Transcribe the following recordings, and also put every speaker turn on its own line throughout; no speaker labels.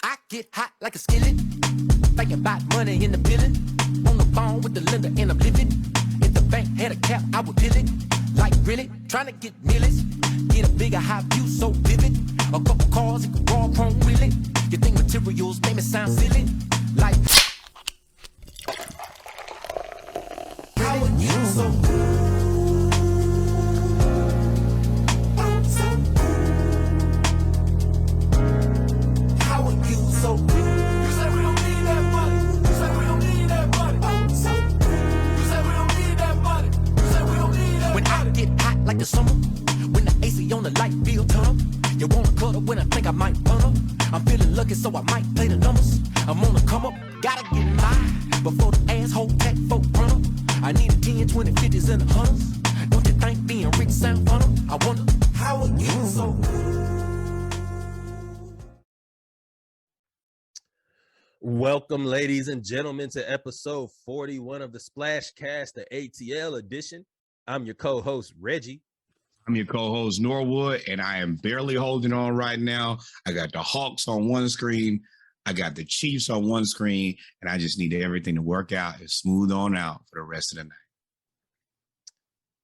I get hot like a skillet, thinking about money in the billing. On the phone with the lender and I'm living. If the bank had a cap, I would peel it. Like really, trying to get millions. Get a bigger high view so vivid. A couple cars, it could raw chrome wheeling. You think materials make me sound silly? Like, how are you so good? So good. You say we don't need that money. You say we don't need that money. Oh, so good. You say we don't need that money. You say we don't need that when money. I get hot like the summer, when the AC on the light feel tunnel. You wanna cuddle when I think I might funnel. I'm feeling lucky, so I might play the numbers. I'm on the come up, gotta get mine before the asshole tech folk run up. I need a 10, 20, 50s and 100s. Don't you think being rich sound funny? I wonder how are you so good?
Welcome, ladies and gentlemen, to episode 41 of the Splash Cast, the ATL edition. I'm your co-host, Reggie.
I'm your co-host, Norwood, and I am barely holding on right now. I got the Hawks on one screen. I got the Chiefs on one screen, and I just need everything to work out and smooth on out for the rest of the night.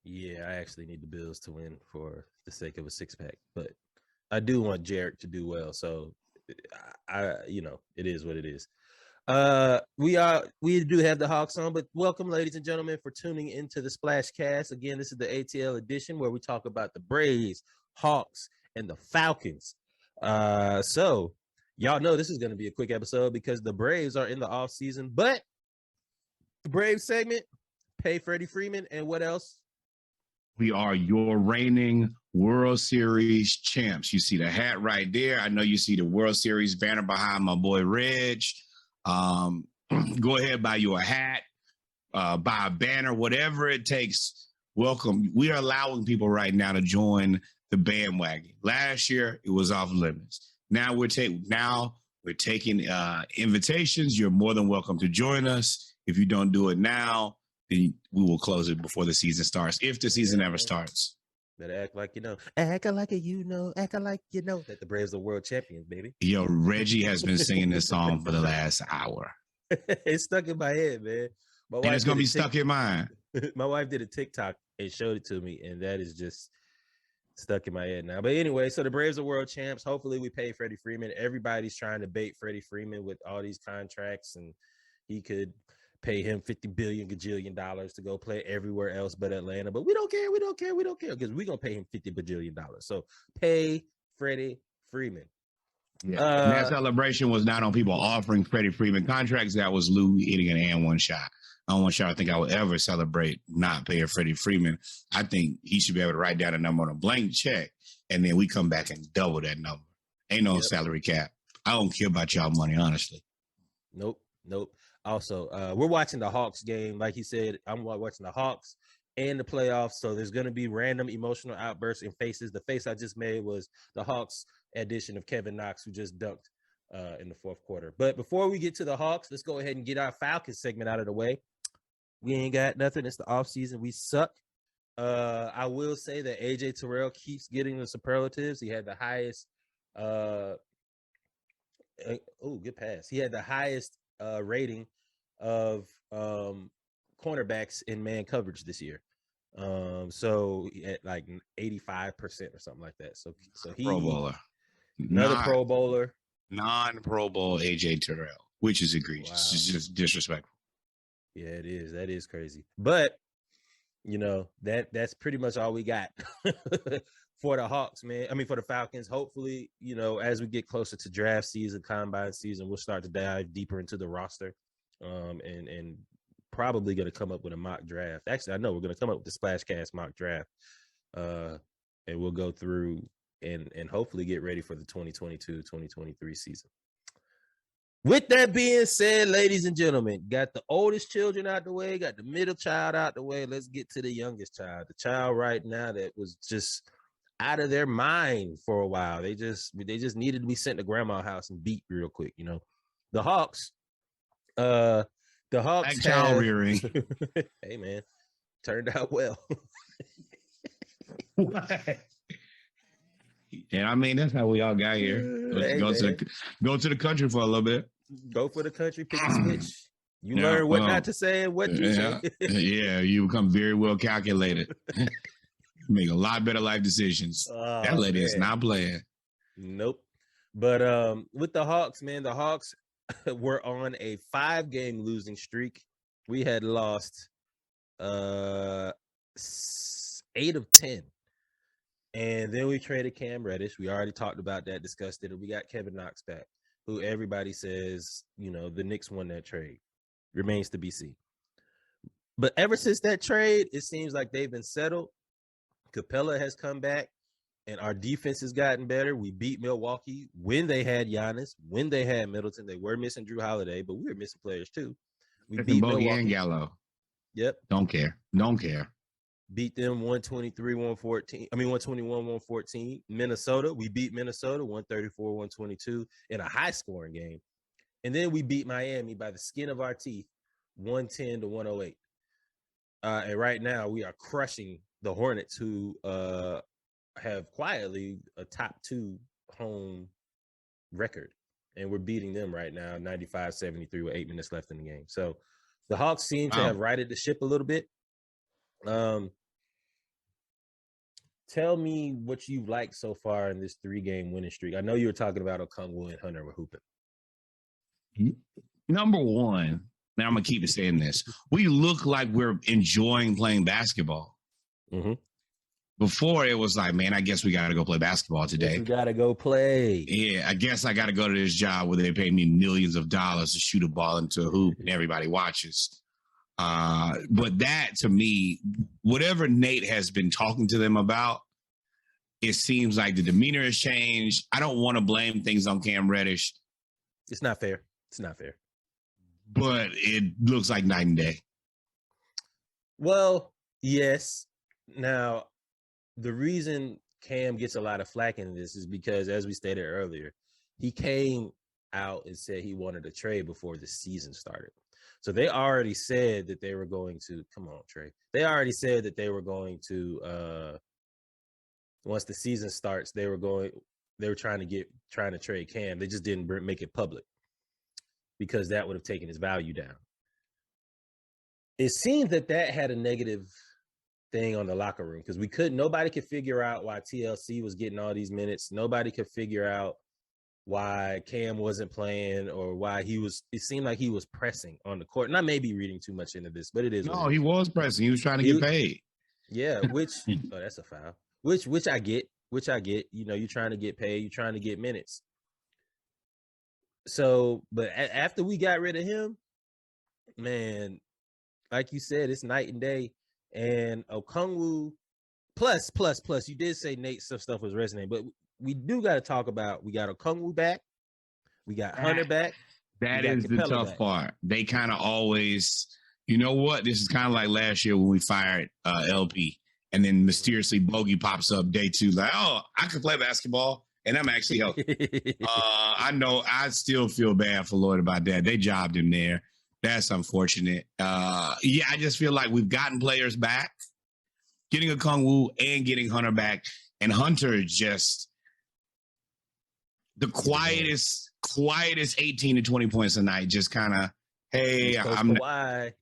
Yeah, I actually need the Bills to win for the sake of a six-pack, but I do want Jarek to do well, so it is what it is. We do have the Hawks on, but welcome, ladies and gentlemen, for tuning into the Splash Cast. Again, this is the ATL edition where we talk about the Braves, Hawks, and the Falcons. So y'all know this is going to be a quick episode because the Braves are in the off season, but the Braves segment, pay Freddie Freeman, and what else?
We are your reigning World Series champs. You see the hat right there. I know you see the World Series banner behind my boy Reg. Go ahead, buy you a hat, buy a banner, whatever it takes. Welcome. We are allowing people right now to join the bandwagon. Last year, it was off limits. Now we're taking invitations. You're more than welcome to join us. If you don't do it now, then we will close it before the season starts, if the season ever starts.
Better act like you know. Act like you know. Act like you know that the Braves are world champions, baby.
Yo, Reggie has been singing this song for the last hour.
It's stuck in my head, man.
And it's going to be stuck in mine.
My wife did a TikTok and showed it to me, and that is just stuck in my head now. But anyway, so the Braves are world champs. Hopefully we pay Freddie Freeman. Everybody's trying to bait Freddie Freeman with all these contracts, and he could pay him $50 billion gajillion to go play everywhere else but Atlanta. But we don't care because we're going to pay him $50 bajillion. So pay Freddie Freeman.
Yeah. And that celebration was not on people offering Freddie Freeman contracts. That was Lou hitting an and one shot. I don't want y'all to think I would ever celebrate not paying Freddie Freeman. I think he should be able to write down a number on a blank check, and then we come back and double that number. Ain't no salary cap. I don't care about y'all money, honestly.
Nope. Also, we're watching the Hawks game. Like he said, I'm watching the Hawks and the playoffs. So there's going to be random emotional outbursts and faces. The face I just made was the Hawks addition of Kevin Knox, who just dunked in the fourth quarter. But before we get to the Hawks, let's go ahead and get our Falcons segment out of the way. We ain't got nothing. It's the offseason. We suck. I will say that AJ Terrell keeps getting the superlatives. He had the highest good pass. He had the highest rating of cornerbacks in man coverage this year. So at like 85% or something like that. So he
Pro Bowler.
Another Pro Bowler.
Non-Pro Bowl AJ Terrell, which is egregious. Wow. It's just disrespectful.
Yeah, it is. That is crazy. But that's pretty much all we got for the Hawks, man. I mean, for the Falcons. Hopefully, as we get closer to draft season, combine season, we'll start to dive deeper into the roster, and probably going to come up with a mock draft. Actually, I know we're going to come up with the Splash Cast mock draft, and we'll go through and hopefully get ready for the 2022-2023 season. With that being said, ladies and gentlemen, got the oldest children out the way, got the middle child out the way. Let's get to the youngest child, the child right now that was just out of their mind for a while. They just needed to be sent to grandma's house and beat real quick. The Hawks. The Hawks.
Child rearing.
Hey man, turned out well.
What? And I mean, that's how we all got here.
Hey,
Go to the country for a little bit.
go for the country, pick a switch. You
Yeah,
learn what
well,
not to say and what to
Yeah,
say.
yeah, you become very well calculated. Make a lot better life decisions. That
Oh,
lady is
man.
not playing.
Nope. But with the Hawks, man, the Hawks were on a 5-game losing streak. We had lost 8 of 10. And then we traded Cam Reddish. We already talked about that, discussed it. And we got Kevin Knox back, who everybody says, the Knicks won that trade. Remains to be seen. But ever since that trade, it seems like they've been settled. Capella has come back, and our defense has gotten better. We beat Milwaukee when they had Giannis, when they had Middleton. They were missing Drew Holiday, but we were missing players too. We beat
Bogey
Milwaukee.
and Gallo.
Yep.
Don't care.
Beat them 121-114 Minnesota, we beat Minnesota 134-122 in a high-scoring game. And then we beat Miami by the skin of our teeth 110-108. And right now we are crushing the Hornets, who have quietly a top 2 home record. And we're beating them right now 95-73 with 8 minutes left in the game. So the Hawks seem to have righted the ship a little bit. Tell me what you like so far in this 3-game winning streak. I know you were talking about Okongwu and Hunter were hooping.
Number one, now I'm gonna keep saying this. We look like we're enjoying playing basketball.
Mm-hmm.
Before it was like, man, I guess we got to go play basketball today.
We got to go play.
Yeah, I guess I got to go to this job where they pay me millions of dollars to shoot a ball into a hoop and everybody watches. But that, to me, whatever Nate has been talking to them about, it seems like the demeanor has changed. I don't want to blame things on Cam Reddish.
It's not fair.
But it looks like night and day.
Well, yes. Now, the reason Cam gets a lot of flack in this is because, as we stated earlier, he came out and said he wanted to trade before the season started. So they already said that they were going to, come on, Trey. They already said that they were going to, once the season starts, they were trying to trade Cam. They just didn't make it public because that would have taken his value down. It seems that had a negative thing on the locker room because nobody could figure out why TLC was getting all these minutes. Nobody could figure out why Cam wasn't playing or why it seemed like he was pressing on the court. And I may be reading too much into this, but it is.
No, he was pressing. He was trying to get paid.
Yeah, that's a foul. Which I get. You're trying to get paid. You're trying to get minutes. So, but after we got rid of him, man, like you said, it's night and day. And Okongwu, plus, you did say Nate stuff was resonating, but we do got to talk about, we got Okongwu back, we got Hunter back.
That is the tough part. They kind of always, you know what? This is kind of like last year when we fired LP, and then mysteriously Bogey pops up day 2, like, oh, I can play basketball, and I'm actually healthy. I know I still feel bad for Lloyd about that. They jobbed him there. That's unfortunate. I just feel like we've gotten players back, getting Okongwu and getting Hunter back. And Hunter is just the quietest 18 to 20 points a night. Just kind of, hey,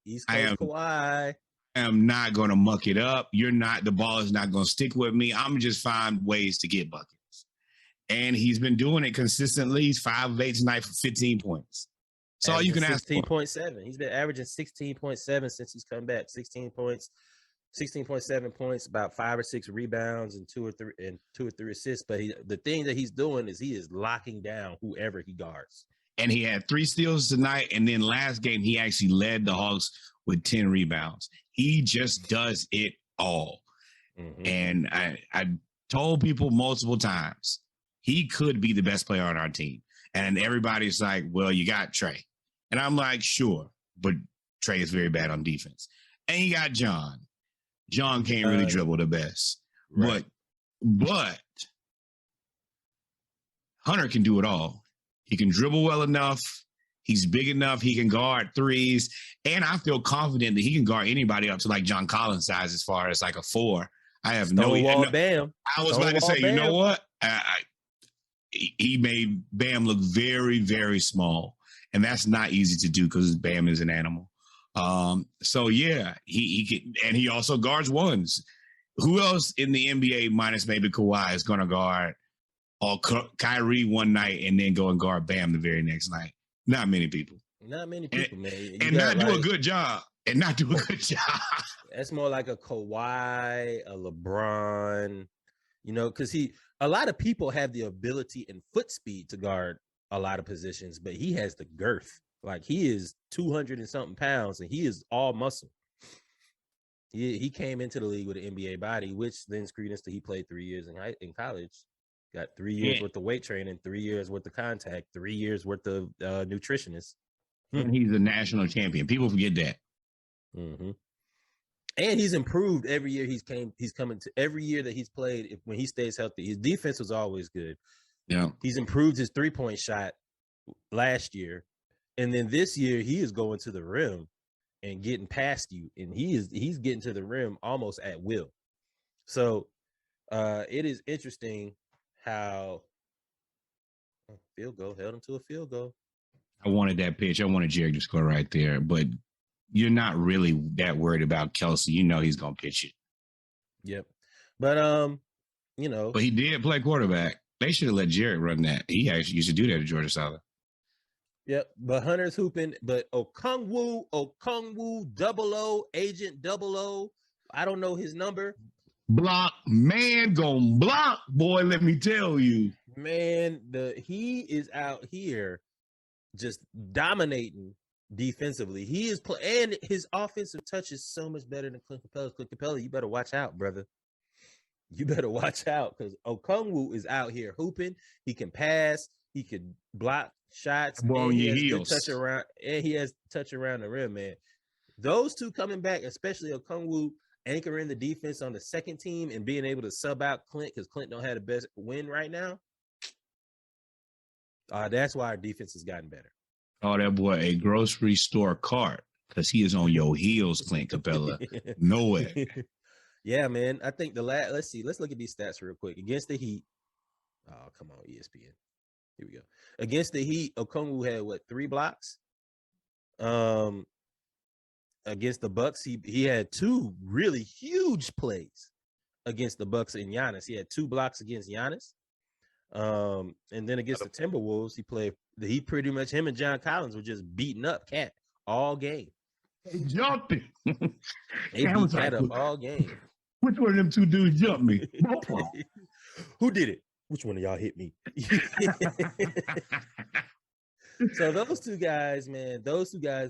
East Coast Kawhi.
I am not going to muck it up. The ball is not going to stick with me. I'm just find ways to get buckets. And he's been doing it consistently. He's 5 of 8 tonight for 15 points. So all you can ask for.
16.7. He's been averaging 16.7 since he's come back. 16 points, 16.7 points, about 5 or 6 rebounds and 2 or 3 assists. But the thing that he's doing is he is locking down whoever he guards.
And he had 3 steals tonight. And then last game, he actually led the Hawks with 10 rebounds. He just does it all. Mm-hmm. And I told people multiple times, he could be the best player on our team. And everybody's like, well, you got Trey. And I'm like, sure, but Trey is very bad on defense. And you got John. John can't really dribble the best. Right. But Hunter can do it all. He can dribble well enough. He's big enough. He can guard threes. And I feel confident that he can guard anybody up to like John Collins size as far as like a 4. I have no
wall bam.
I was about to say, you know what? he made Bam look very, very small, and that's not easy to do because Bam is an animal. So yeah, he can, and he also guards ones. Who else in the NBA minus maybe Kawhi is going to guard or Kyrie one night and then go and guard Bam the very next night? Not many people.
Not many people, man.
And not do a good job. And not do a good job.
That's more like a Kawhi, a LeBron, because a lot of people have the ability and foot speed to guard a lot of positions, but he has the girth. Like he is 200 and something pounds, and he is all muscle. He came into the league with an NBA body, which lends credence to he played 3 years in college, got 3 years worth of weight training, 3 years worth of contact, 3 years worth of nutritionist.
And he's a national champion. People forget that.
Mm-hmm. And he's improved every year he's coming to every year that he's played. When he stays healthy, his defense was always good.
Yeah,
he's improved his 3-point shot last year, and then this year he is going to the rim and getting past you, and he's getting to the rim almost at will. So it is interesting how field goal held him to a field goal.
I wanted that pitch. I wanted Jerry to score right there, but you're not really that worried about Kelsey. You know he's gonna pitch it.
Yep. But
But he did play quarterback. They should have let Jared run that. He actually used to do that at Georgia Southern.
Yep. But Hunter's hooping, but Okongwu 00, Agent 00. I don't know his number.
Block, man, gon' block, boy. Let me tell you.
Man, he is out here just dominating defensively. He is and his offensive touch is so much better than Clint Capella's. Clint Capella, you better watch out, brother. You better watch out because Okongwu is out here hooping. He can pass. He can block shots.
On your heels.
Touch around, and he has touch around the rim, man. Those two coming back, especially Okongwu anchoring the defense on the second team and being able to sub out Clint because Clint don't have the best win right now. That's why our defense has gotten better.
Oh, that boy, a grocery store cart because he is on your heels, Clint Capella. No way.
Yeah, man. I think let's look at these stats real quick. Against the Heat. Oh, come on, ESPN. Here we go. Against the Heat, Okongwu had 3 blocks? Against the Bucks, he had 2 really huge plays against the Bucks and Giannis. He had 2 blocks against Giannis. And then against the Timberwolves, he pretty much, him and John Collins were just beating up Cat all game.
They jumped him.
They beat Cat up all game.
Which one of them 2 dudes jumped me?
Who did it? Which one of y'all hit me? So those two guys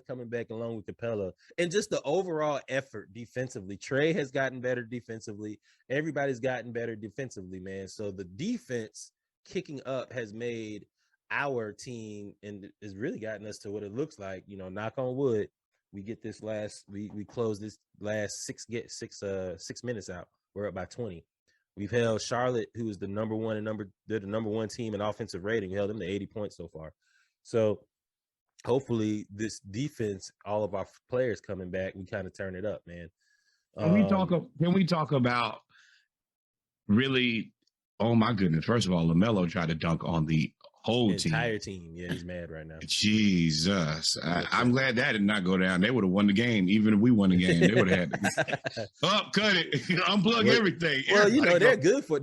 coming back along with Capella and just the overall effort defensively. Trey has gotten better defensively. Everybody's gotten better defensively, man. So the defense kicking up has made our team and has really gotten us to what it looks like. Knock on wood. We close this last 6 minutes out. We're up by 20. We've held Charlotte, who is the number one they're the number 1 team in offensive rating. We held them to 80 points so far. So hopefully this defense, all of our players coming back, we kind of turn it up, man.
Can we talk about really? Oh my goodness! First of all, LaMelo tried to dunk on the whole
entire team. Yeah, he's mad right now.
Jesus, I'm glad that did not go down. They would have won the game, even if we won the game. They would have had to cut it, unplug everything.
Well, they're good for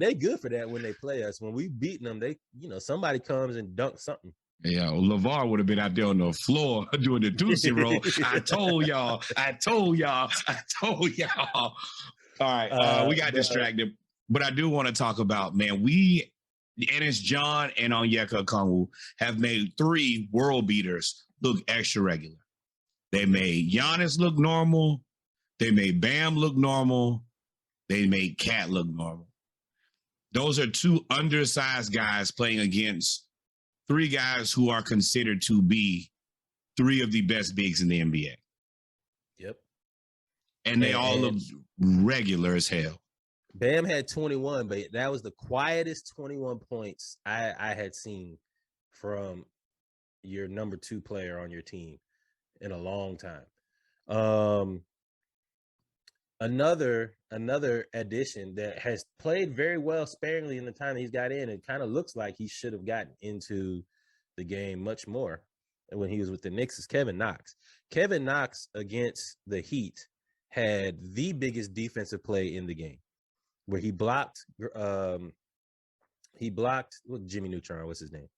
that when they play us. When we beating them, they somebody comes and dunks something.
Yeah, LeVar would have been out there on the floor doing the doozy roll. I told y'all. All right, we got distracted. But I do want to talk about, man, Ennis John and Onyeka Okongwu have made 3 world beaters look extra regular. They made Giannis look normal. They made Bam look normal. They made Cat look normal. Those are 2 undersized guys playing against 3 guys who are considered to be 3 of the best bigs in the NBA.
Yep.
And they all look regular as hell.
Bam had 21, but that was the quietest 21 points I had seen from your number 2 player on your team in a long time. another addition that has played very well sparingly in the time he's got in. It kind of looks like he should have gotten into the game much more when he was with the Knicks is Kevin Knox. Kevin Knox against the Heat had the biggest defensive play in the game where he blocked Jimmy Neutron, what's his name?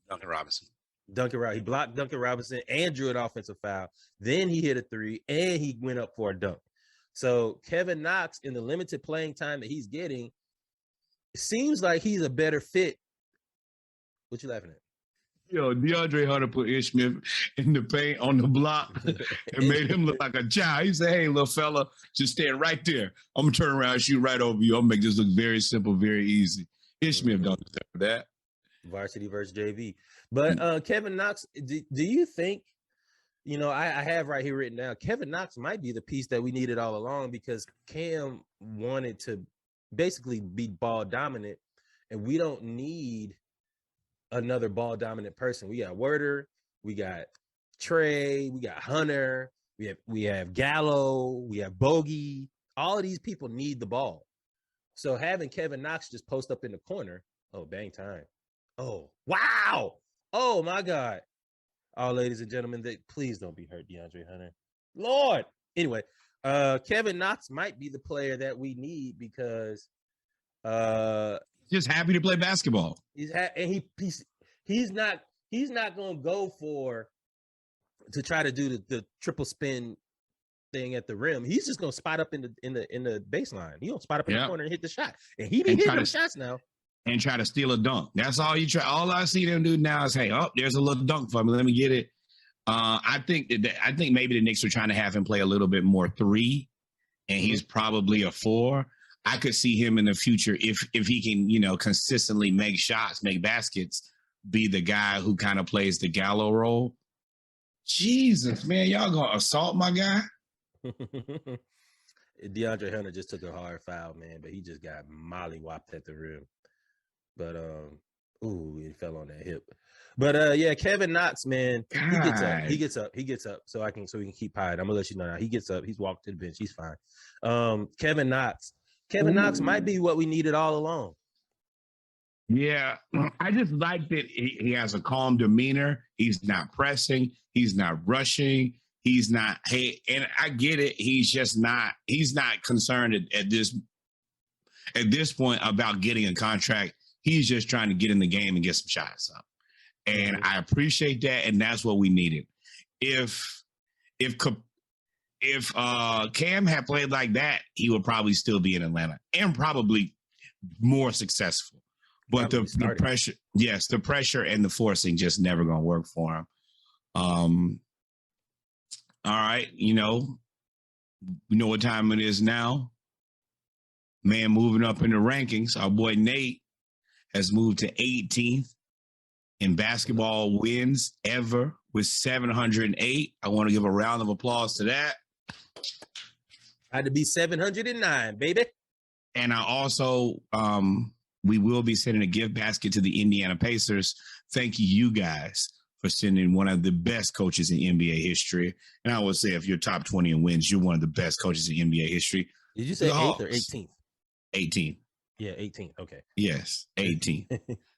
Duncan Robinson.
He blocked Duncan Robinson and drew an offensive foul. Then he hit a three and he went up for a dunk. So Kevin Knox, in the limited playing time that he's getting, seems like he's a better fit. What you laughing at?
Yo, DeAndre Hunter put Ish Smith in the paint on the block and made him look like a child. He said, hey, little fella, just stand right there. I'm going to turn around and shoot right over you. I'm going to make this look very simple, very easy. Ish Smith don't deserve that.
Varsity versus JV. But Kevin Knox, do you think, I have right here written down, Kevin Knox might be the piece that we needed all along because Cam wanted to basically be ball dominant, and we don't need another ball dominant person. We got Werder, we got Trey, we got Hunter, we have Gallo, we have Bogey. All of these people need the ball. So having Kevin Knox just post up in the corner, oh, bang time. Oh, wow. Oh, my God. Oh, ladies and gentlemen, please don't be hurt, DeAndre Hunter. Lord. Anyway, Kevin Knox might be the player that we need because
just happy to play basketball.
He's not going to go to try to do the triple spin thing at the rim. He's just going to spot up in the baseline. He don't spot up in the corner and hit the shot. And he be hitting them shots now.
And try to steal a dunk. That's all you try. All I see them do now is, hey, there's a little dunk for me. Let me get it. I think maybe the Knicks are trying to have him play a little bit more 3, and he's probably a 4. I could see him in the future if he can, consistently make shots, make baskets, be the guy who kind of plays the Gallo role. Jesus, man, y'all gonna assault my guy?
DeAndre Hunter just took a hard foul, man, but he just got mollywopped at the rim. But he fell on that hip. But yeah, Kevin Knox, man, he gets up. So we can keep hiding. I'm gonna let you know now. He gets up. He's walked to the bench. He's fine. Kevin Knox might be what we needed all along.
Yeah, I just like that he has a calm demeanor. He's not pressing. He's not rushing. He's not. Hey, and I get it. He's not concerned at this point about getting a contract. He's just trying to get in the game and get some shots up. And I appreciate that, and that's what we needed. If Cam had played like that, he would probably still be in Atlanta and probably more successful. But the pressure, the pressure and the forcing just never gonna work for him. All right, you know what time it is now. Man, moving up in the rankings, our boy Nate has moved to 18th in basketball wins ever with 708. I want to give a round of applause to that.
Had to be 709, baby.
And I also, we will be sending a gift basket to the Indiana Pacers. Thank you guys for sending one of the best coaches in NBA history. And I would say if you're top 20 in wins, you're one of the best coaches in NBA history.
Did you say 8th or 18th?
18.
Yeah, 18. Okay.
Yes, 18.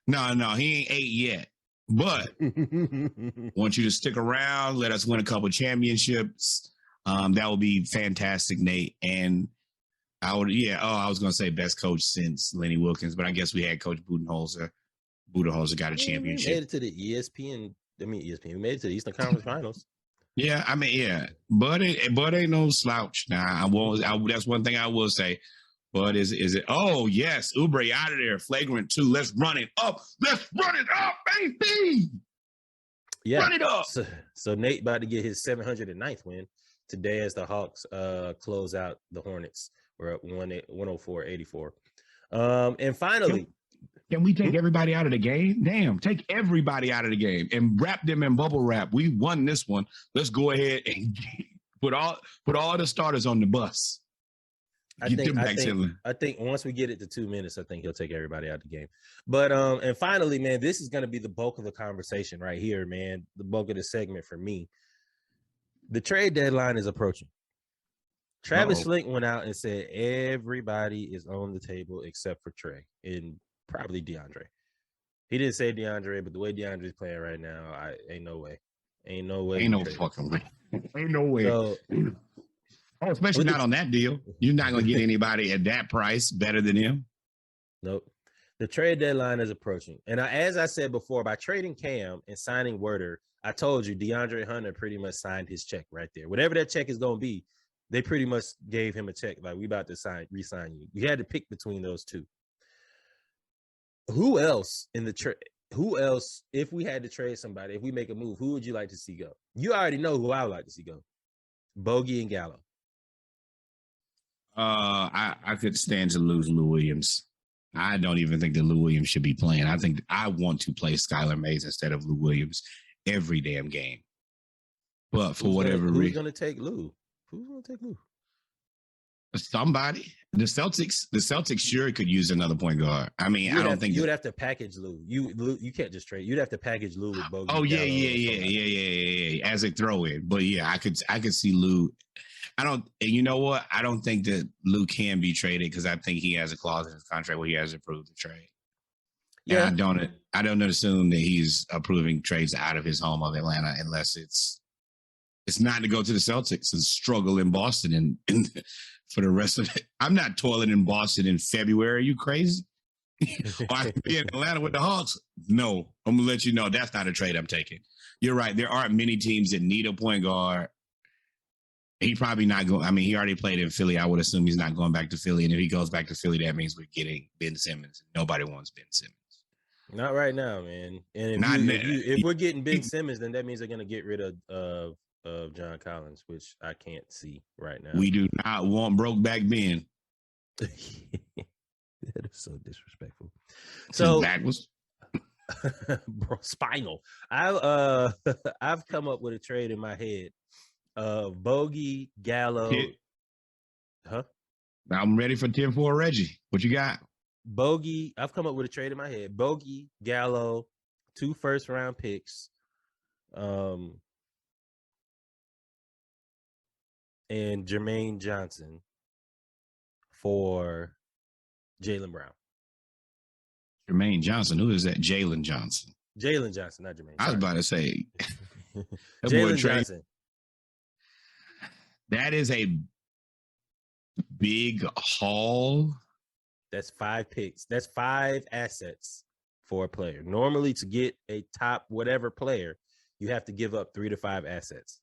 No, he ain't 8 yet. But want you to stick around. Let us win a couple championships. That would be fantastic, Nate. And I was going to say best coach since Lenny Wilkins, but I guess we had Coach Budenholzer. Budenholzer got a championship.
We made it to the ESPN. We made it to the Eastern Conference Finals.
Yeah, I mean, yeah. But ain't no slouch. Now, that's one thing I will say. But is it? Oh, yes. Oubre out of there. Flagrant 2. Let's run it up. Let's run it up, baby.
Yeah.
Run it up.
So Nate about to get his 709th win today as the Hawks close out the Hornets. We're up 104-84. And finally.
Can we take everybody out of the game? Damn, take everybody out of the game and wrap them in bubble wrap. We won this one. Let's go ahead and put all the starters on the bus.
I think once we get it to 2 minutes, I think he'll take everybody out of the game. But and finally, man, this is going to be the bulk of the conversation right here, man. The bulk of the segment for me. The trade deadline is approaching. Travis
Uh-oh.
Flink went out and said everybody is on the table except for Trey and probably DeAndre. He didn't say DeAndre, but the way DeAndre's playing right now, ain't no way. Ain't no way.
Ain't no fucking way. Ain't no way.
So,
especially not on that deal. You're not going to get anybody at that price better than him.
Nope. The trade deadline is approaching. And as I said before, by trading Cam and signing Werder, I told you DeAndre Hunter pretty much signed his check right there. Whatever that check is going to be, they pretty much gave him a check. Like, we about to re-sign you. You had to pick between those two. Who else in the trade? Who else, if we had to trade somebody, if we make a move, who would you like to see go? You already know who I would like to see go. Bogey and Gallo.
I could stand to lose Lou Williams. I don't even think that Lou Williams should be playing. I think I want to play Skylar Mays instead of Lou Williams every damn game. But for whatever reason,
who's going to take Lou? Who's going to take Lou?
Somebody. The Celtics sure could use another point guard. I mean, I don't think
you would have to package Lou. You can't just trade. You'd have to package Lou with Bogey.
Oh yeah. As a throw in, but yeah, I could see Lou. I don't. You know what? I don't think that Lou can be traded because I think he has a clause in his contract where he has approved the trade. Yeah, and I don't assume that he's approving trades out of his home of Atlanta unless it's not to go to the Celtics and struggle in Boston and for the rest of it. I'm not toiling in Boston in February. Are you crazy? Or I could be in Atlanta with the Hawks. No, I'm gonna let you know that's not a trade I'm taking. You're right. There aren't many teams that need a point guard. He probably not going. I mean, he already played in Philly. I would assume he's not going back to Philly. And if he goes back to Philly, that means we're getting Ben Simmons. Nobody wants Ben Simmons.
Not right now, man. And if we're getting Ben Simmons, then that means they're going to get rid of John Collins, which I can't see right now.
We do not want broke back Ben.
That is so disrespectful. So
back was
bro, spinal. I've come up with a trade in my head. Bogey, Gallo. Huh?
I'm ready for 10-4 Reggie. What you got?
Bogey. I've come up with a trade in my head. Bogey, Gallo, 2 first-round picks. And Jermaine Johnson for Jaylen Brown.
Jermaine Johnson. Who is that? Jalen Johnson.
Jalen Johnson, not Jermaine.
I was about to say.
Jalen Johnson.
That is a big haul.
That's 5 picks. That's 5 assets for a player. Normally, to get a top whatever player, you have to give up 3 to 5 assets.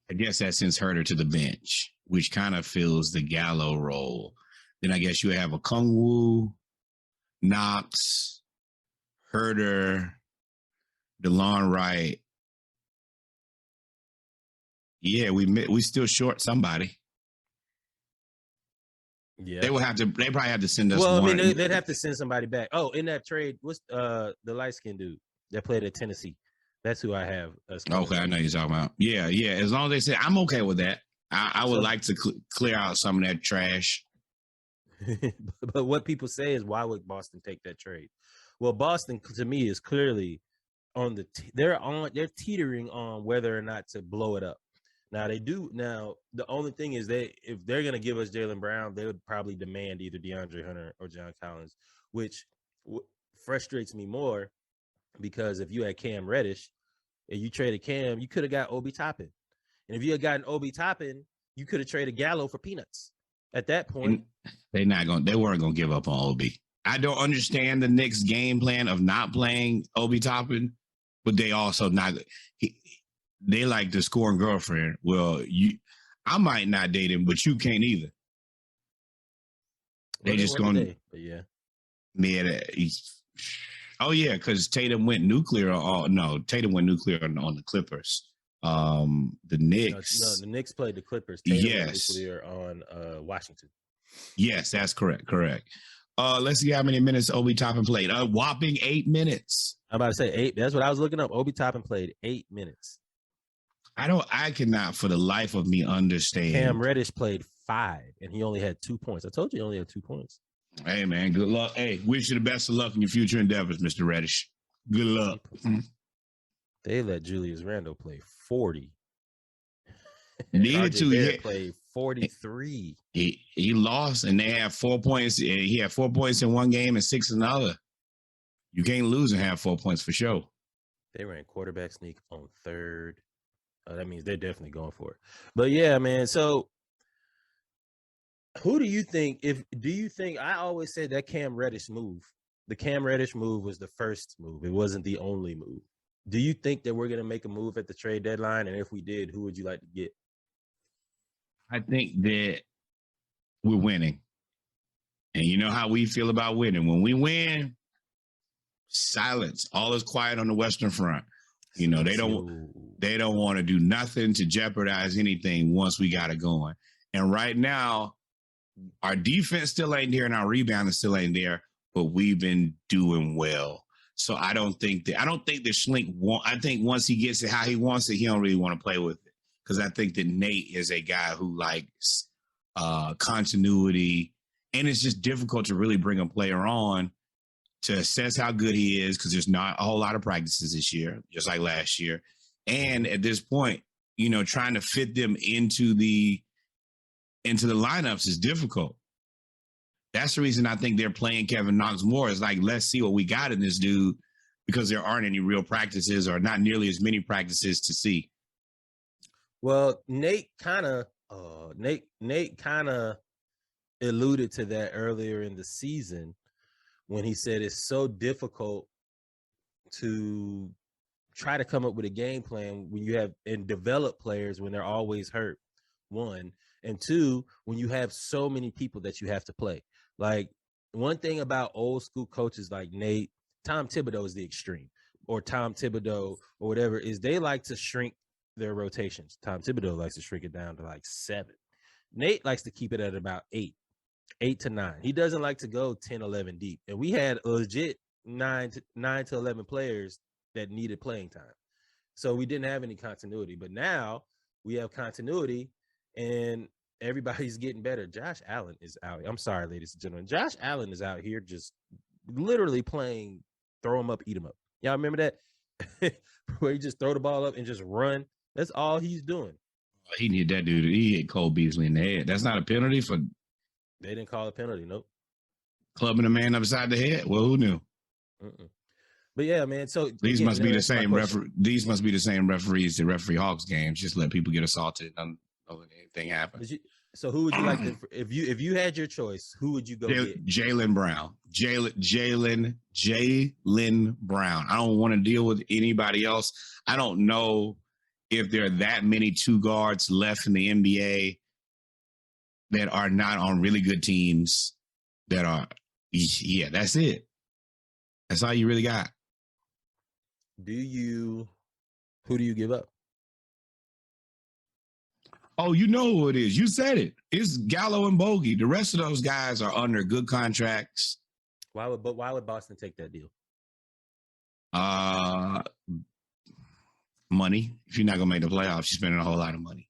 I guess that sends Herter to the bench, which kind of fills the Gallo role. Then I guess you have a Kungwu, Knox, Herter, DeLon Wright. Yeah, we still short somebody.
Yeah,
they probably have to send us.
Well,
one.
I mean, they'd have to send somebody back. Oh, in that trade, what's the light skinned dude that played at Tennessee? That's who I have.
Okay, I know you're talking about. Yeah. As long as they say, I'm okay with that. I would like to clear out some of that trash.
But what people say is, why would Boston take that trade? Well, Boston to me is clearly on they're teetering on whether or not to blow it up. Now they do. Now the only thing is if they're gonna give us Jaylen Brown, they would probably demand either DeAndre Hunter or John Collins, which frustrates me more because if you had Cam Reddish and you traded Cam, you could have got Obi Toppin, and if you had gotten Obi Toppin, you could have traded Gallo for peanuts. At that point,
they weren't gonna give up on Obi. I don't understand the Knicks' game plan of not playing Obi Toppin, but they also they like the scoring girlfriend. Well, I might not date him, but you can't either. They just going,
yeah.
Oh yeah, because Tatum went nuclear. Tatum went nuclear on the Clippers. The Knicks.
No, the Knicks played the Clippers.
Tatum
went nuclear on Washington.
Yes, that's correct. Let's see how many minutes Obi Toppin played. A whopping 8 minutes.
I'm about to say 8. That's what I was looking up. Obi Toppin played 8 minutes.
I cannot for the life of me understand.
Cam Reddish played 5 and he only had 2 points. I told you he only had 2 points.
Hey man, good luck. Hey, wish you the best of luck in your future endeavors, Mr. Reddish. Good luck.
They let Julius Randle play 40.
Needed to.
Barrett played 43.
He lost, and they had 4 points. He had 4 points in one game and 6 in another. You can't lose and have 4 points for sure.
They ran quarterback sneak on third. That means they're definitely going for it. But yeah, man. So who do you think, I always said that Cam Reddish move, the Cam Reddish move was the first move. It wasn't the only move. Do you think that we're going to make a move at the trade deadline? And if we did, who would you like to get?
I think that we're winning. And you know how we feel about winning. When we win, silence. All is quiet on the Western Front. You know, they don't want to do nothing to jeopardize anything once we got it going. And right now, our defense still ain't there and our rebounding still ain't there, but we've been doing well. So I don't think that Schlink I think once he gets it how he wants it, he don't really want to play with it. Because I think that Nate is a guy who likes continuity, and it's just difficult to really bring a player on to assess how good he is because there's not a whole lot of practices this year, just like last year. And at this point, you know, trying to fit them into the lineups is difficult. That's the reason I think they're playing Kevin Knox more. Is like, let's see what we got in this dude, because there aren't any real practices or not nearly as many practices to see.
Well, Nate kind of alluded to that earlier in the season when he said it's so difficult to try to come up with a game plan when you have and develop players when they're always hurt, one. And two, when you have so many people that you have to play. Like, one thing about old school coaches like Nate, Tom Thibodeau is the extreme, or Tom Thibodeau or whatever, is they like to shrink their rotations. Tom Thibodeau likes to shrink it down to like 7. Nate likes to keep it at about 8 to 9. He doesn't like to go 10, 11 deep. And we had legit 9 to 11 players that needed playing time. So we didn't have any continuity. But now we have continuity and everybody's getting better. Josh Allen is out. I'm sorry, ladies and gentlemen. Josh Allen is out here just literally playing throw him up, eat him up. Y'all remember that? Where he just throw the ball up and just run. That's all he's doing.
He needed that dude. He hit Cole Beasley in the head. That's not a penalty for.
They didn't call a penalty. Nope.
Clubbing a man upside the head. Well, who knew?
But yeah, man. So
these must be the same These must be the same referees that referee Hawks games. Just let people get assaulted and anything happen.
So who would you like to, if you had your choice, who would you go get?
Jaylen Brown. Jaylen Brown. I don't want to deal with anybody else. I don't know if there are that many 2 guards left in the NBA that are not on really good teams that are, yeah, that's it. That's all you really got.
Who do you give up?
Oh, you know who it is. You said it. It's Gallo and Bogey. The rest of those guys are under good contracts.
Why would Boston take that deal?
Money. If you're not gonna make the playoffs, you're spending a whole lot of money.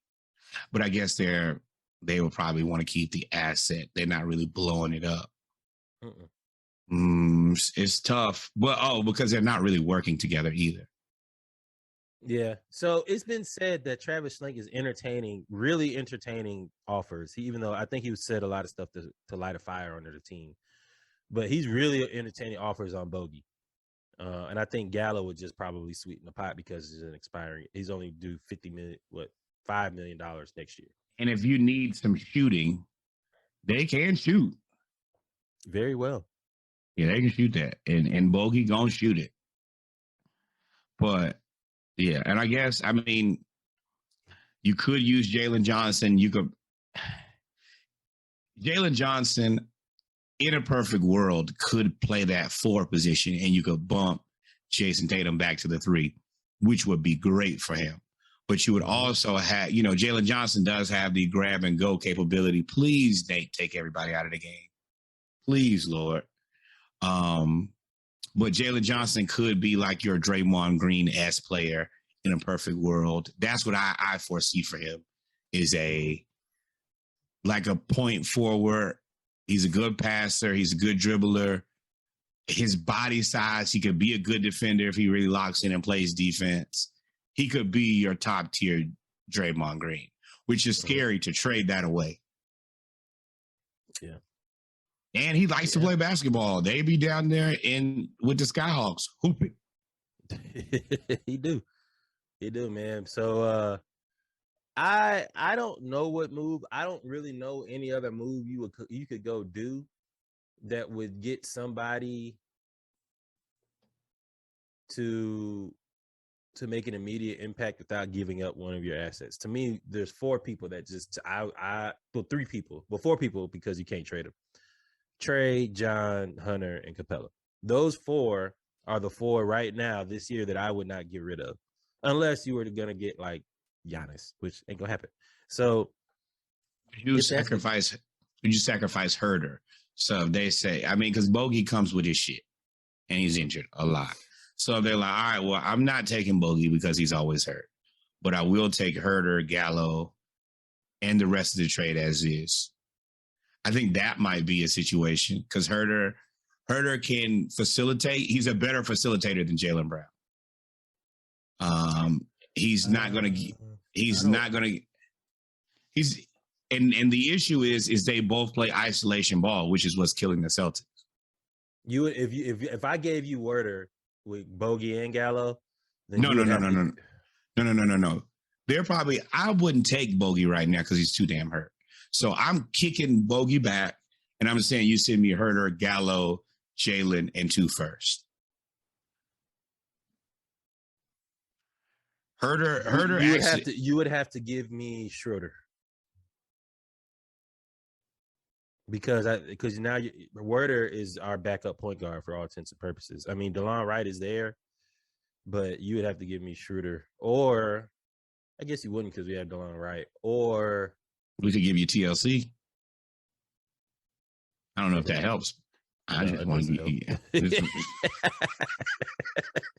But I guess they will probably want to keep the asset. They're not really blowing it up. It's tough, but because they're not really working together either.
Yeah. So it's been said that Travis Schlink is really entertaining offers. Even though I think he said a lot of stuff to light a fire under the team, but he's really entertaining offers on Bogey. And I think Gallo would just probably sweeten the pot because he's he's only due $5 million next year.
And if you need some shooting, they can shoot.
Very well.
Yeah, they can shoot that. And Bogey gonna shoot it. But yeah, and I guess, I mean, you could use Jalen Johnson. Jalen Johnson, in a perfect world, could play that 4 position, and you could bump Jason Tatum back to the 3, which would be great for him. But you would also have, Jalen Johnson does have the grab and go capability. Please, Nate, take everybody out of the game. Please, Lord. But Jalen Johnson could be like your Draymond Green-esque player in a perfect world. That's what I foresee for him, is like a point forward. He's a good passer. He's a good dribbler. His body size, he could be a good defender if he really locks in and plays defense. He could be your top tier Draymond Green. which is scary to trade that away.
Yeah.
And he likes to
Yeah.
play basketball. They be down there with the Skyhawks hooping.
He do, man. So I don't know what move. I don't really know any other move you could go do that would get somebody to make an immediate impact without giving up one of your assets. To me, there's four people that just three people, well, four people because you can't trade them. Trey, John, Hunter, and Capella. Those four are the four right now this year that I would not get rid of, unless you were gonna get like Giannis, which ain't gonna happen. So
you sacrifice Herder. So they say, I mean, because Bogey comes with his shit and he's injured a lot. So they're like, all right, well, I'm not taking Bogey because he's always hurt, but I will take Herder, Gallo, and the rest of the trade as is. I think that might be a situation because Herder can facilitate. He's a better facilitator than Jaylen Brown. He's not gonna. And the issue is they both play isolation ball, which is what's killing the Celtics.
You would if I gave you Werder with Bogey and Gallo, then
No. They're probably, I wouldn't take Bogey right now because he's too damn hurt. So I'm kicking Bogey back, and I'm saying you send me Herder, Gallo, Jaylen, and 2 first. Herder
you would have to give me Schroeder. Because now Werder is our backup point guard for all intents and purposes. I mean, DeLon Wright is there, but you would have to give me Schroeder, or I guess you wouldn't because we have DeLon Wright, or
we could give you TLC. I don't know if that helps. I just want to be.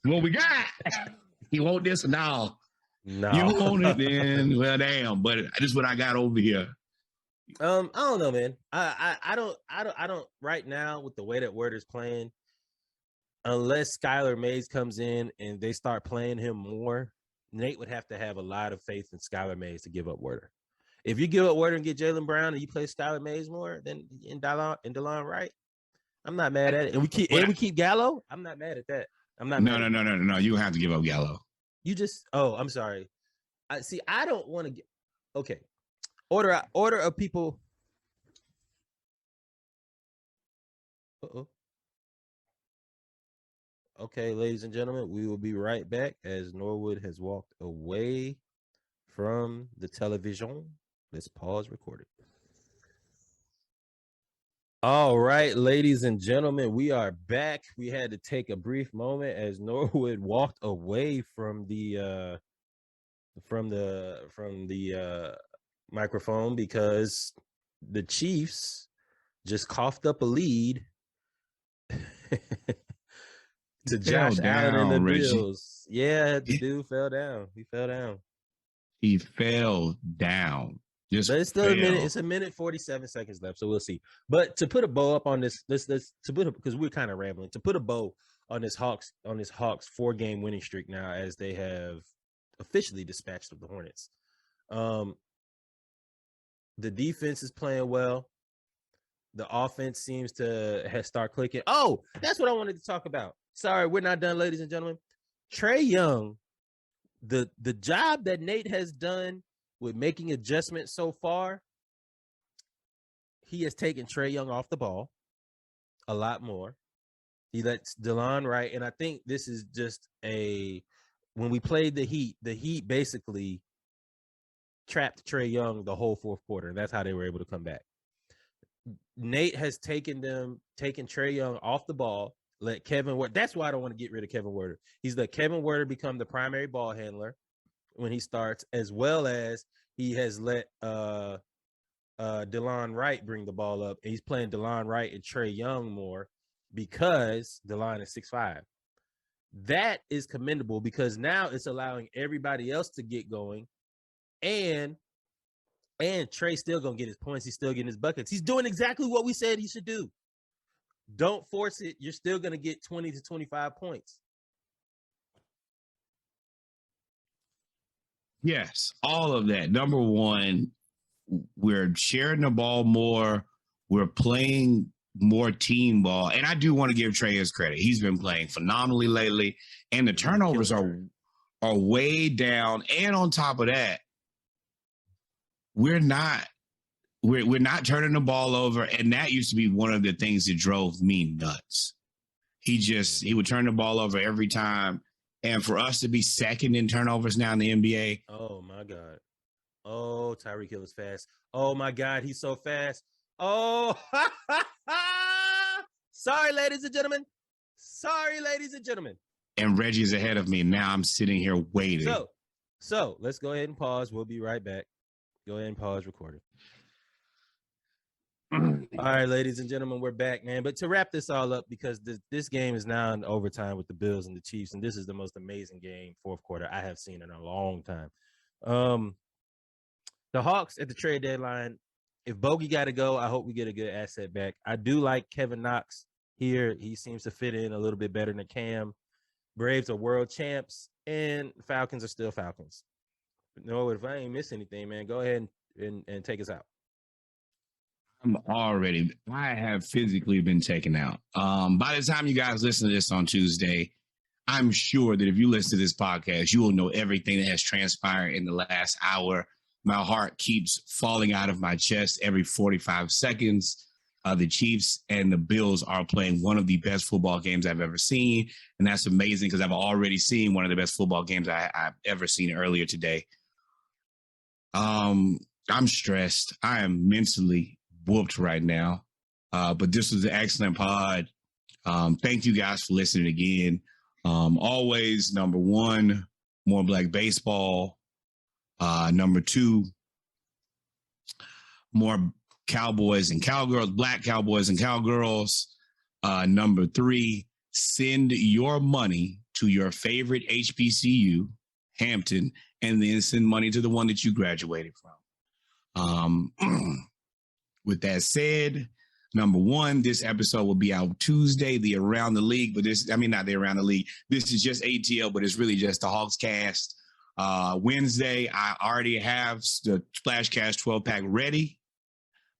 What we got? You want this or no?
No.
You want it then? Well, damn. But this is what I got over here.
I don't know, man. I don't right now with the way that Werder's playing, unless Skylar Mays comes in and they start playing him more, Nate would have to have a lot of faith in Skylar Mays to give up Werder. If you give up Werder and get Jaylen Brown and you play Skylar Mays more than in DeLon Wright, I'm not mad at it. And we keep Gallo, I'm not mad at that. I'm not
No. You have to give up Gallo.
I'm sorry. I don't want to get okay. Order of people. Uh-oh. Okay, ladies and gentlemen, we will be right back as Norwood has walked away from the television. Let's pause recording. All right, ladies and gentlemen, we are back. We had to take a brief moment as Norwood walked away from the microphone because the Chiefs just coughed up a lead to Josh Allen and the Bills. Yeah, the dude fell down. He fell down.
But
it's still a minute. It's a minute 47 seconds left, so we'll see. But to put a bow up on this, because we're kind of rambling. To put a bow on this Hawks 4-game winning streak now, as they have officially dispatched of the Hornets. The defense is playing well. The offense seems to start clicking. Oh, that's what I wanted to talk about. Sorry, we're not done, ladies and gentlemen. Trae Young, the job that Nate has done with making adjustments so far, he has taken Trae Young off the ball a lot more. He lets DeLon Wright, and I think this is just when we played the Heat basically trapped Trae Young the whole fourth quarter, and that's how they were able to come back. Nate has taken Trae Young off the ball, let Kevin Werder. That's why I don't want to get rid of Kevin Werder. He's let Kevin Werder become the primary ball handler when he starts, as well as he has let DeLon Wright bring the ball up. And he's playing DeLon Wright and Trae Young more because DeLon is 6'5". That is commendable because now it's allowing everybody else to get going, and Trey's still gonna get his points. He's still getting his buckets. He's doing exactly what we said he should do. Don't force it. You're still gonna get 20 to 25 points.
Yes, all of that. Number one, we're sharing the ball more. We're playing more team ball. And I do want to give Trey his credit. He's been playing phenomenally lately. And the turnovers are way down. And on top of that, we're not turning the ball over. And that used to be one of the things that drove me nuts. He would turn the ball over every time. And for us to be second in turnovers now in the NBA.
Oh my God. Oh, Tyreek Hill is fast. Oh my God, he's so fast. Oh, sorry, ladies and gentlemen.
And Reggie's ahead of me. Now I'm sitting here waiting.
So let's go ahead and pause. We'll be right back. Go ahead and pause recording. All right, ladies and gentlemen, we're back, man. But to wrap this all up, because this game is now in overtime with the Bills and the Chiefs, and this is the most amazing game, fourth quarter, I have seen in a long time. The Hawks at the trade deadline, if Bogey got to go, I hope we get a good asset back. I do like Kevin Knox here. He seems to fit in a little bit better than Cam. Braves are world champs, and Falcons are still Falcons. But no, if I ain't miss anything, man, go ahead and take us out.
I have physically been taken out. By the time you guys listen to this on Tuesday, I'm sure that if you listen to this podcast, you will know everything that has transpired in the last hour. My heart keeps falling out of my chest every 45 seconds. The Chiefs and the Bills are playing one of the best football games I've ever seen. And that's amazing because I've already seen one of the best football games I've ever seen earlier today. I'm stressed. I am mentally whooped right now. But this was an excellent pod. Thank you guys for listening again. Always, number one, more Black baseball. Number two, more Cowboys and Cowgirls, Black Cowboys and Cowgirls. Number three, send your money to your favorite HBCU, Hampton, and then send money to the one that you graduated from. With that said, number one, this episode will be out Tuesday, the Around the League, but not the Around the League. This is just ATL, but it's really just the Hawks cast. Wednesday, I already have the Splashcast 12-pack ready.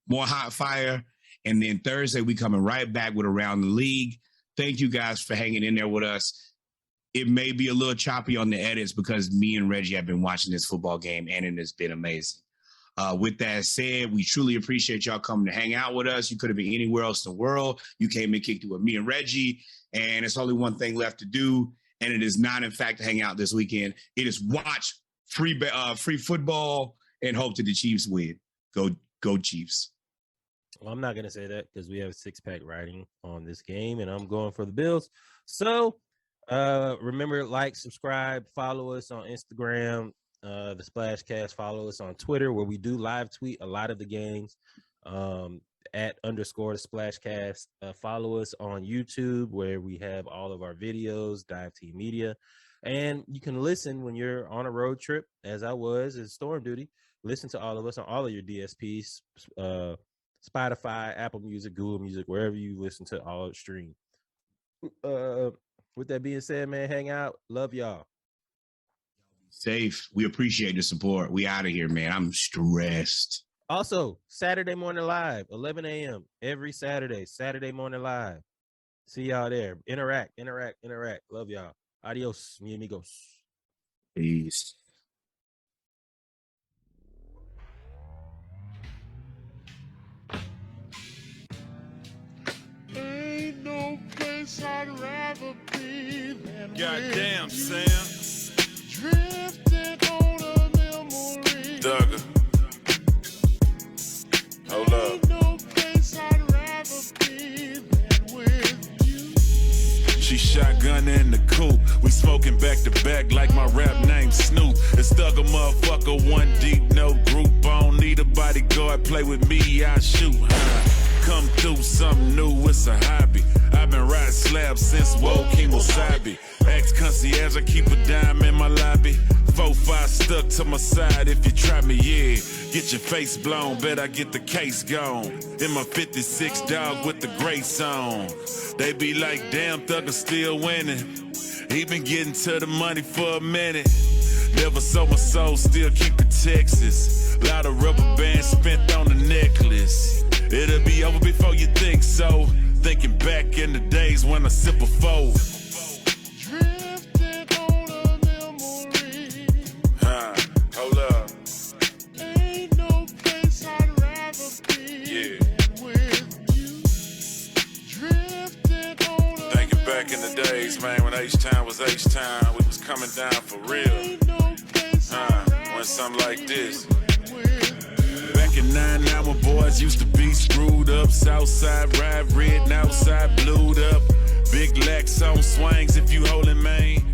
More hot fire. And then Thursday, we coming right back with Around the League. Thank you guys for hanging in there with us. It may be a little choppy on the edits because me and Reggie have been watching this football game, and it has been amazing. With that said, we truly appreciate y'all coming to hang out with us. You could have been anywhere else in the world. You came and kicked it with me and Reggie, and it's only one thing left to do, and it is not, in fact, to hang out this weekend. It is watch free football and hope that the Chiefs win. Go Chiefs.
Well, I'm not going to say that because we have a six-pack riding on this game, and I'm going for the Bills. So remember, like, subscribe, follow us on Instagram, the Splashcast. Follow us on Twitter, where we do live tweet a lot of the games at _ the Splashcast. Follow us on YouTube, where we have all of our videos, Dive Team Media. And you can listen when you're on a road trip, as I was in Storm Duty. Listen to all of us on all of your DSPs, Spotify, Apple Music, Google Music, wherever you listen to all stream. With that being said, man, hang out. Love y'all.
Safe. We appreciate the support. We out of here, man. I'm stressed.
Also, Saturday Morning Live, 11 a.m. every Saturday Morning Live. See y'all there. Interact. Love y'all. Adios, mi amigos.
Peace.
Ain't no place I'd rather be than
Goddamn, Sam.
Drifting on a memory.
Duggar. Hold up.
Ain't no place I'd rather be than with you.
She shotgun in the coupe. We smoking back to back like my rap name Snoop. It's Thugger motherfucker, one deep, no group. I don't need a bodyguard, play with me, I shoot. Come through something new, it's a hobby. I've been riding slabs since woke Kemosabe. Ex-concierge, I keep a dime in my lobby. 4-5 stuck to my side if you try me, yeah. Get your face blown, bet I get the case gone. In my 56 dog with the grace on. They be like, damn, Thugger still winning. He been getting to the money for a minute. Never sold my soul, still keep it Texas. Lot of rubber bands spent on the necklace. It'll be over before you think so. Thinking back in the days when I sip a foe.
Drifting on a memory.
Hold up.
Ain't no place I'd rather be with you. Drifting on a
Thinking back in the days, man, when H-Town was H-Town, we was coming down for real.
Ain't no place
When something like this. Back in 99 when boys used to be screwed up. Southside ride red and outside blued up. Big lax on swings if you holding main.